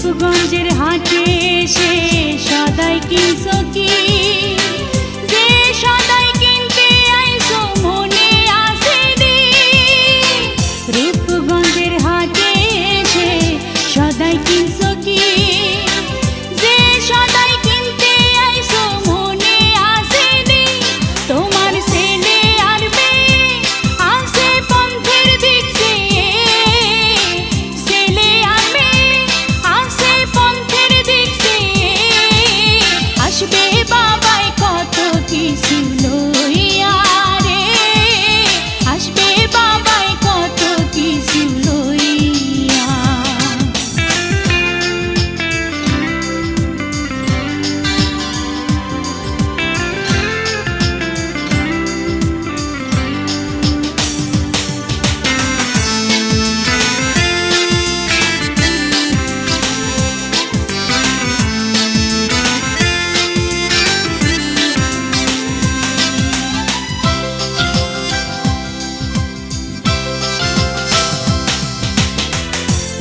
রূপগঞ্জের হাটে এসে সদাই কিনছো কি, যে সদাই কিনতে আইছো মনে আছে রে। রূপগঞ্জের হাটে এসে সদাই কিনছো কি, যে সদাই কিনতে আইছো মনে আছে রে। তোমার ছেলে আর মেয়ে আছে পন্থের দিক চেয়ে, ছেলে আর মেয়ে আছে পন্থের দিক চেয়ে। আসবে বাবাই কত কিছু লইয়া রে, আসবে বাবাই কত কিছু লইয়া।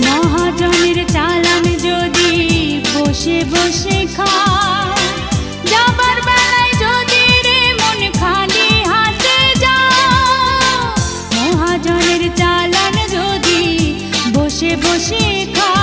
মহাজনের চালান যদি বসে বসে খাও, যাবার বেলায় যদি রে মন খালি হাতে যাও। মহাজনের চালান যদি বসে বসে খাও,